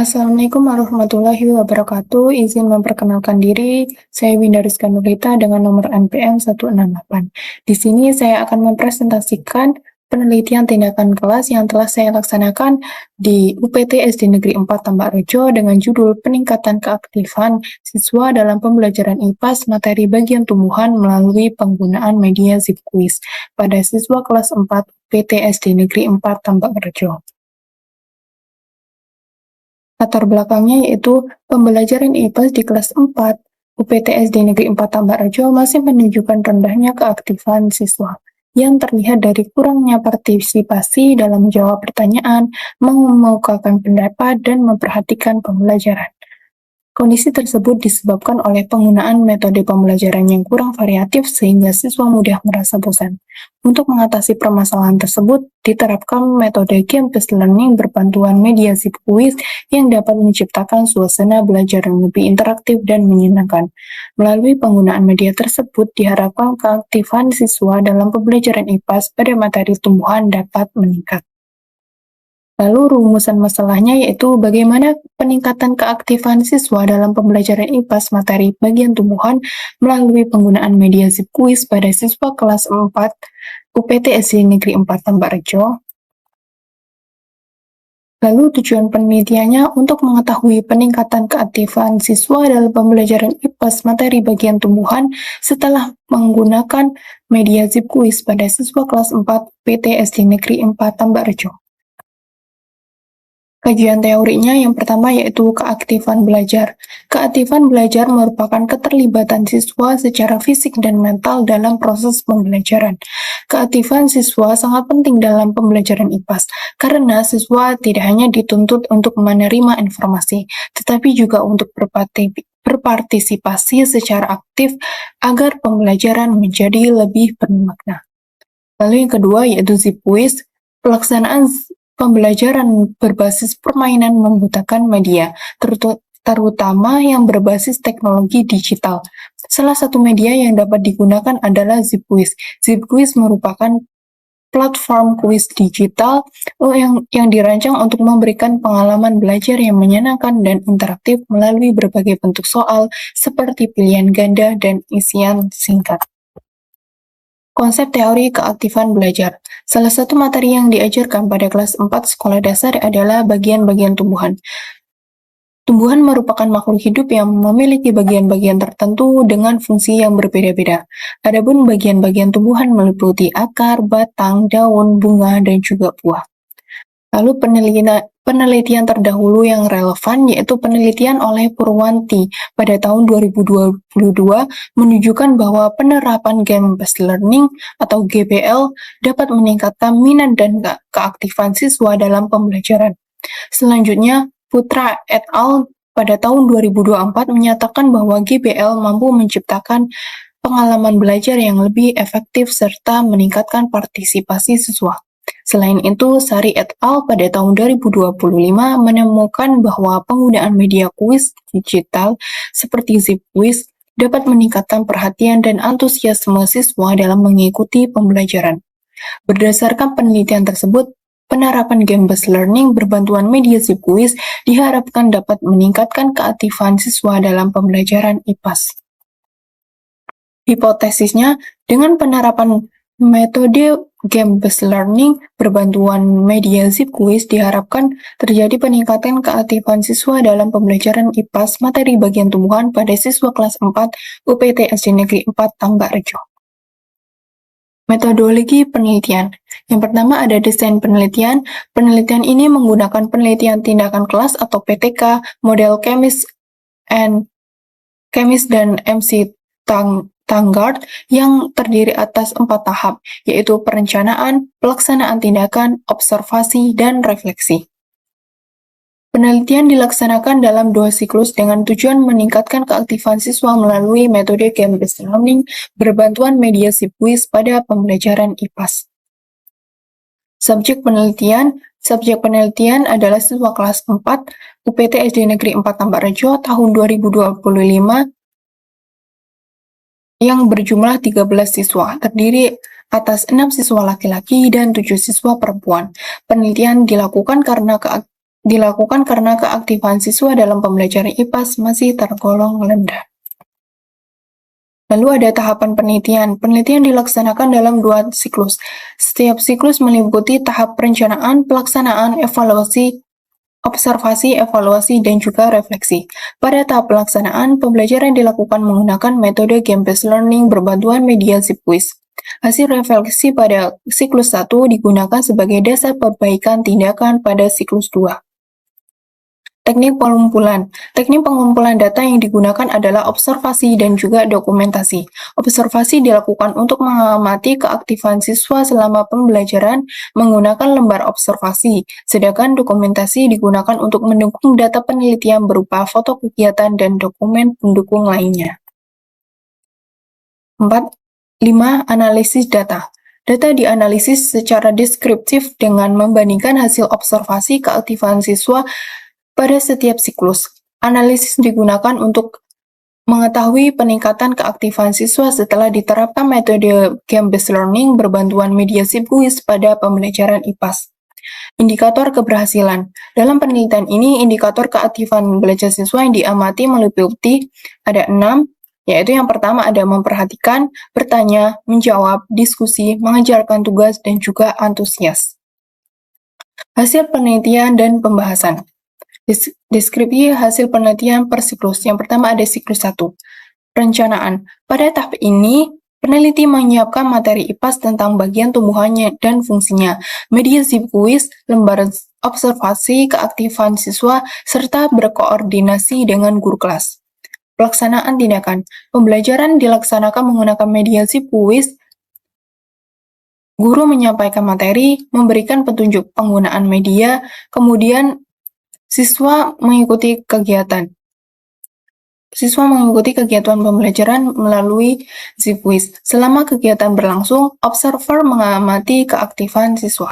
Assalamualaikum warahmatullahi wabarakatuh. Izin memperkenalkan diri, saya Winda Rizka Nurita dengan nomor NPM 168. Di sini saya akan mempresentasikan penelitian tindakan kelas yang telah saya laksanakan di UPT SD Negeri 4 Tambak Rejo dengan judul Peningkatan Keaktifan Siswa dalam Pembelajaran IPAS Materi Bagian Tumbuhan melalui Penggunaan Media ZipQuiz pada siswa kelas 4 UPT SD Negeri 4 Tambak Rejo. Latar belakangnya yaitu pembelajaran IPAS di kelas 4 UPT SD Negeri 4 Tambak Rejo masih menunjukkan rendahnya keaktifan siswa yang terlihat dari kurangnya partisipasi dalam menjawab pertanyaan, mengemukakan pendapat, dan memperhatikan pembelajaran. Kondisi tersebut disebabkan oleh penggunaan metode pembelajaran yang kurang variatif sehingga siswa mudah merasa bosan. Untuk mengatasi permasalahan tersebut, diterapkan metode game-based learning berbantuan media ZipQuiz yang dapat menciptakan suasana belajar yang lebih interaktif dan menyenangkan. Melalui penggunaan media tersebut, diharapkan keaktifan siswa dalam pembelajaran IPAS pada materi tumbuhan dapat meningkat. Lalu rumusan masalahnya yaitu bagaimana peningkatan keaktifan siswa dalam pembelajaran IPAS materi bagian tumbuhan melalui penggunaan media ZipQuiz pada siswa kelas 4 UPT SD Negeri 4 Tambak Rejo. Lalu tujuan penelitiannya untuk mengetahui peningkatan keaktifan siswa dalam pembelajaran IPAS materi bagian tumbuhan setelah menggunakan media ZipQuiz pada siswa kelas 4 UPT SD Negeri 4 Tambak Rejo. Kajian teorinya yang pertama yaitu keaktifan belajar. Keaktifan belajar merupakan keterlibatan siswa secara fisik dan mental dalam proses pembelajaran. Keaktifan siswa sangat penting dalam pembelajaran IPAS, karena siswa tidak hanya dituntut untuk menerima informasi, tetapi juga untuk berpartisipasi secara aktif agar pembelajaran menjadi lebih bermakna. Lalu yang kedua yaitu ZipQuiz. Pelaksanaan pembelajaran berbasis permainan membutakan media, terutama yang berbasis teknologi digital. Salah satu media yang dapat digunakan adalah ZipQuiz. ZipQuiz merupakan platform kuis digital yang dirancang untuk memberikan pengalaman belajar yang menyenangkan dan interaktif melalui berbagai bentuk soal seperti pilihan ganda dan isian singkat. Konsep teori keaktifan belajar. Salah satu materi yang diajarkan pada kelas 4 sekolah dasar adalah bagian-bagian tumbuhan. Tumbuhan merupakan makhluk hidup yang memiliki bagian-bagian tertentu dengan fungsi yang berbeda-beda. Adapun bagian-bagian tumbuhan meliputi akar, batang, daun, bunga, dan juga buah. Lalu penelitian terdahulu yang relevan yaitu penelitian oleh Purwanti pada tahun 2022 menunjukkan bahwa penerapan game-based learning atau GBL dapat meningkatkan minat dan keaktifan siswa dalam pembelajaran. Selanjutnya, Putra et al. Pada tahun 2024 menyatakan bahwa GBL mampu menciptakan pengalaman belajar yang lebih efektif serta meningkatkan partisipasi siswa. Selain itu, Sari et al. Pada tahun 2025 menemukan bahwa penggunaan media kuis digital seperti ZipQuiz dapat meningkatkan perhatian dan antusiasme siswa dalam mengikuti pembelajaran. Berdasarkan penelitian tersebut, penerapan game-based learning berbantuan media ZipQuiz diharapkan dapat meningkatkan keaktifan siswa dalam pembelajaran IPAS. Hipotesisnya, dengan penerapan metode game-based learning berbantuan media ZipQuiz diharapkan terjadi peningkatan keaktifan siswa dalam pembelajaran IPAS materi bagian tumbuhan pada siswa kelas 4 UPT SD Negeri 4 Tambak Rejo. Metodologi penelitian. Yang pertama ada desain penelitian. Penelitian ini menggunakan penelitian tindakan kelas atau PTK, model Chemis dan MC Taggart yang terdiri atas 4 tahap, yaitu perencanaan, pelaksanaan tindakan, observasi, dan refleksi. Penelitian dilaksanakan dalam 2 siklus dengan tujuan meningkatkan keaktifan siswa melalui metode game-based learning berbantuan media ZipQuiz pada pembelajaran IPAS. Subjek penelitian adalah siswa kelas 4 UPT SD Negeri 4 Tambak Rejo tahun 2025 yang berjumlah 13 siswa, terdiri atas 6 siswa laki-laki dan 7 siswa perempuan. Penelitian dilakukan karena dilakukan karena keaktifan siswa dalam pembelajaran IPAS masih tergolong rendah. Lalu ada tahapan penelitian. Penelitian dilaksanakan dalam 2 siklus. Setiap siklus meliputi tahap perencanaan, pelaksanaan, evaluasi, observasi, evaluasi, dan juga refleksi. Pada tahap pelaksanaan, pembelajaran dilakukan menggunakan metode game-based learning berbantuan media Zipquiz. Hasil refleksi pada siklus 1 digunakan sebagai dasar perbaikan tindakan pada siklus 2. Teknik pengumpulan. Teknik pengumpulan data yang digunakan adalah observasi dan juga dokumentasi. Observasi dilakukan untuk mengamati keaktifan siswa selama pembelajaran menggunakan lembar observasi, sedangkan dokumentasi digunakan untuk mendukung data penelitian berupa foto kegiatan dan dokumen pendukung lainnya. 4. 5. Analisis data. Data dianalisis secara deskriptif dengan membandingkan hasil observasi keaktifan siswa pada setiap siklus. Analisis digunakan untuk mengetahui peningkatan keaktifan siswa setelah diterapkan metode game-based learning berbantuan media Zipquiz pada pembelajaran IPAS. Indikator keberhasilan. Dalam penelitian ini, indikator keaktifan belajar siswa yang diamati meliputi ada 6, yaitu yang pertama ada memperhatikan, bertanya, menjawab, diskusi, mengerjakan tugas, dan juga antusias. Hasil penelitian dan pembahasan. Deskripsi hasil penelitian per siklus. Yang pertama ada siklus 1. Perencanaan. Pada tahap ini, peneliti menyiapkan materi IPAS tentang bagian tumbuhannya dan fungsinya, media Zipquiz, lembar observasi keaktifan siswa, serta berkoordinasi dengan guru kelas. Pelaksanaan tindakan. Pembelajaran dilaksanakan menggunakan media Zipquiz. Guru menyampaikan materi, memberikan petunjuk penggunaan media, kemudian siswa mengikuti kegiatan. Siswa mengikuti kegiatan pembelajaran melalui Zipquiz. Selama kegiatan berlangsung, observer mengamati keaktifan siswa.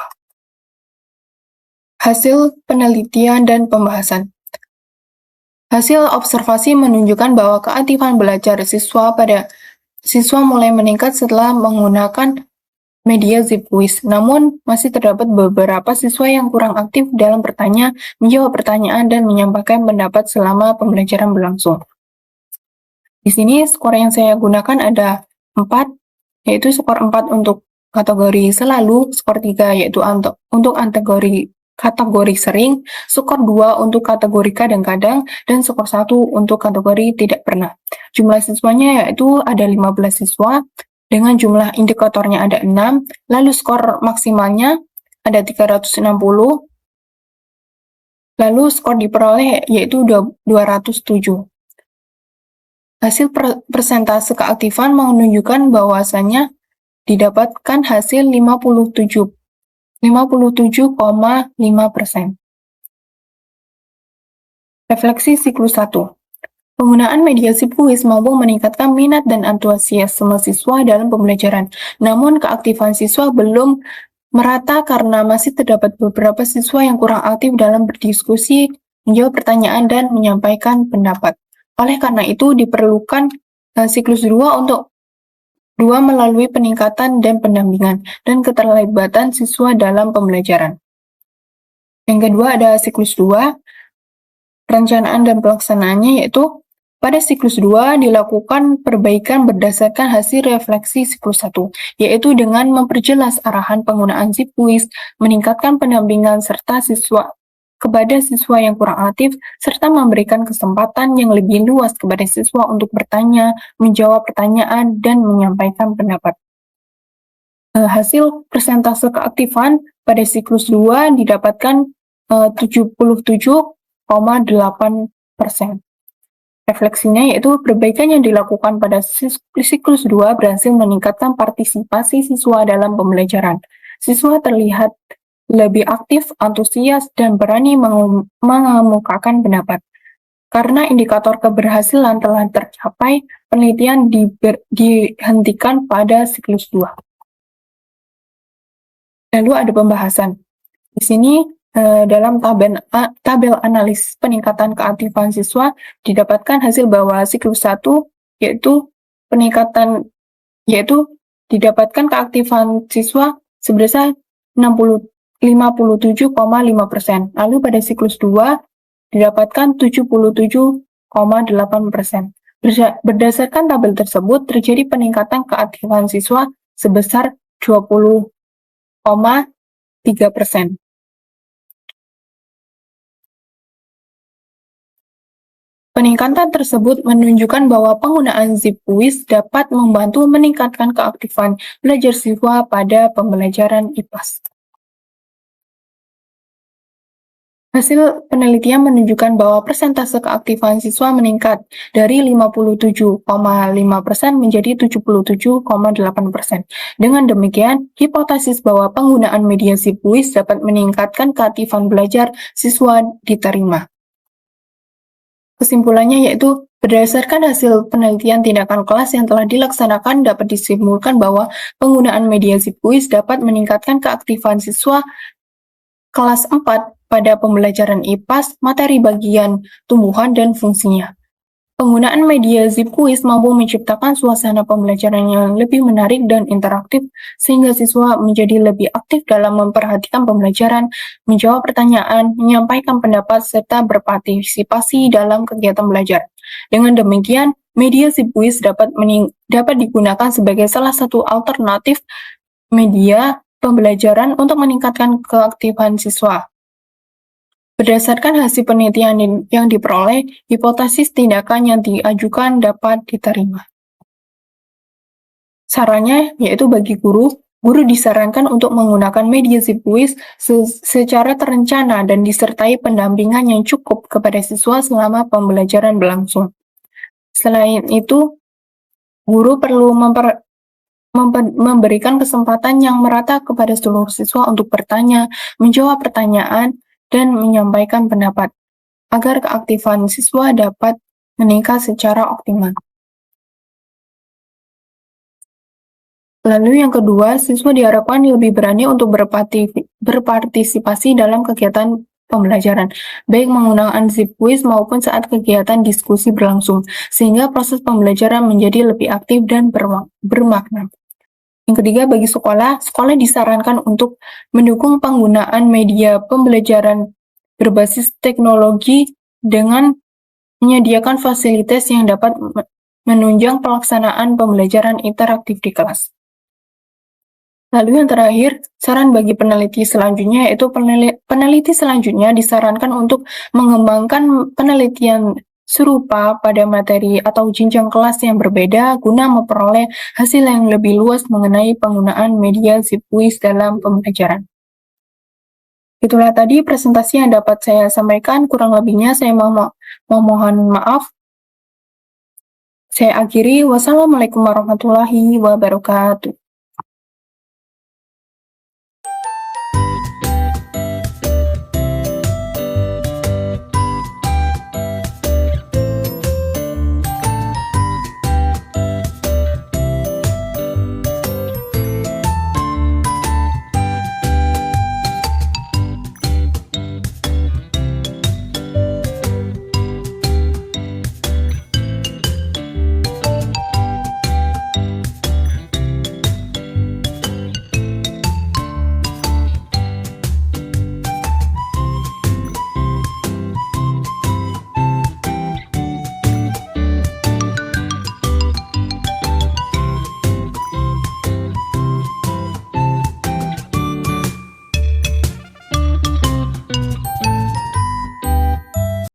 Hasil penelitian dan pembahasan. Hasil observasi menunjukkan bahwa keaktifan belajar siswa mulai meningkat setelah menggunakan media Zipquiz. Namun, masih terdapat beberapa siswa yang kurang aktif dalam bertanya, menjawab pertanyaan, dan menyampaikan pendapat selama pembelajaran berlangsung. Di sini skor yang saya gunakan ada 4, yaitu skor 4 untuk kategori selalu, skor 3 yaitu untuk kategori sering, skor 2 untuk kategori kadang-kadang, dan skor 1 untuk kategori tidak pernah. Jumlah siswanya yaitu ada 15 siswa, dengan jumlah indikatornya ada 6, lalu skor maksimalnya ada 360, lalu skor diperoleh yaitu 207. Hasil persentase keaktifan menunjukkan bahwasannya didapatkan hasil 57,5%. Refleksi siklus 1. Penggunaan media Zipquiz mampu meningkatkan minat dan antusiasme siswa dalam pembelajaran. Namun, keaktifan siswa belum merata karena masih terdapat beberapa siswa yang kurang aktif dalam berdiskusi, menjawab pertanyaan, dan menyampaikan pendapat. Oleh karena itu, diperlukan siklus 2 melalui peningkatan dan pendampingan dan keterlibatan siswa dalam pembelajaran. Yang kedua ada siklus 2, perencanaan dan pelaksanaannya, yaitu pada siklus 2 dilakukan perbaikan berdasarkan hasil refleksi siklus 1, yaitu dengan memperjelas arahan penggunaan Zipquiz, meningkatkan pendampingan kepada siswa yang kurang aktif, serta memberikan kesempatan yang lebih luas kepada siswa untuk bertanya, menjawab pertanyaan, dan menyampaikan pendapat. Hasil persentase keaktifan pada siklus 2 didapatkan 77,8%. Refleksinya yaitu perbaikan yang dilakukan pada siklus 2 berhasil meningkatkan partisipasi siswa dalam pembelajaran. Siswa terlihat lebih aktif, antusias, dan berani mengemukakan pendapat. Karena indikator keberhasilan telah tercapai, penelitian dihentikan pada siklus 2. Lalu ada pembahasan. Di sini dalam tabel analisis peningkatan keaktifan siswa didapatkan hasil bahwa siklus 1 yaitu didapatkan keaktifan siswa sebesar 57,5%. Lalu pada siklus 2 didapatkan 77,8%. Berdasarkan tabel tersebut, terjadi peningkatan keaktifan siswa sebesar 20,3%. Peningkatan tersebut menunjukkan bahwa penggunaan ZipQuiz dapat membantu meningkatkan keaktifan belajar siswa pada pembelajaran IPAS. Hasil penelitian menunjukkan bahwa persentase keaktifan siswa meningkat dari 57,5% menjadi 77,8%. Dengan demikian, hipotesis bahwa penggunaan media ZipQuiz dapat meningkatkan keaktifan belajar siswa diterima. Kesimpulannya yaitu, berdasarkan hasil penelitian tindakan kelas yang telah dilaksanakan dapat disimpulkan bahwa penggunaan media ZipQuiz dapat meningkatkan keaktifan siswa kelas 4 pada pembelajaran IPAS, materi bagian tumbuhan dan fungsinya. Penggunaan media ZipQuiz mampu menciptakan suasana pembelajaran yang lebih menarik dan interaktif, sehingga siswa menjadi lebih aktif dalam memperhatikan pembelajaran, menjawab pertanyaan, menyampaikan pendapat, serta berpartisipasi dalam kegiatan belajar. Dengan demikian, media ZipQuiz dapat digunakan sebagai salah satu alternatif media pembelajaran untuk meningkatkan keaktifan siswa. Berdasarkan hasil penelitian yang diperoleh, hipotesis tindakan yang diajukan dapat diterima. Sarannya yaitu bagi guru disarankan untuk menggunakan media ZipQuiz secara terencana dan disertai pendampingan yang cukup kepada siswa selama pembelajaran berlangsung. Selain itu, guru perlu memberikan kesempatan yang merata kepada seluruh siswa untuk bertanya, menjawab pertanyaan, dan menyampaikan pendapat, agar keaktifan siswa dapat meningkat secara optimal. Lalu yang kedua, siswa diharapkan lebih berani untuk berpartisipasi dalam kegiatan pembelajaran, baik menggunakan ZipQuiz maupun saat kegiatan diskusi berlangsung, sehingga proses pembelajaran menjadi lebih aktif dan bermakna. Yang ketiga, bagi sekolah disarankan untuk mendukung penggunaan media pembelajaran berbasis teknologi dengan menyediakan fasilitas yang dapat menunjang pelaksanaan pembelajaran interaktif di kelas. Lalu yang terakhir, saran bagi peneliti selanjutnya yaitu peneliti selanjutnya disarankan untuk mengembangkan penelitian serupa pada materi atau jenjang kelas yang berbeda guna memperoleh hasil yang lebih luas mengenai penggunaan media ZipQuiz dalam pembelajaran. Itulah tadi presentasi yang dapat saya sampaikan, kurang lebihnya saya mohon maaf. Saya akhiri, wassalamualaikum warahmatullahi wabarakatuh.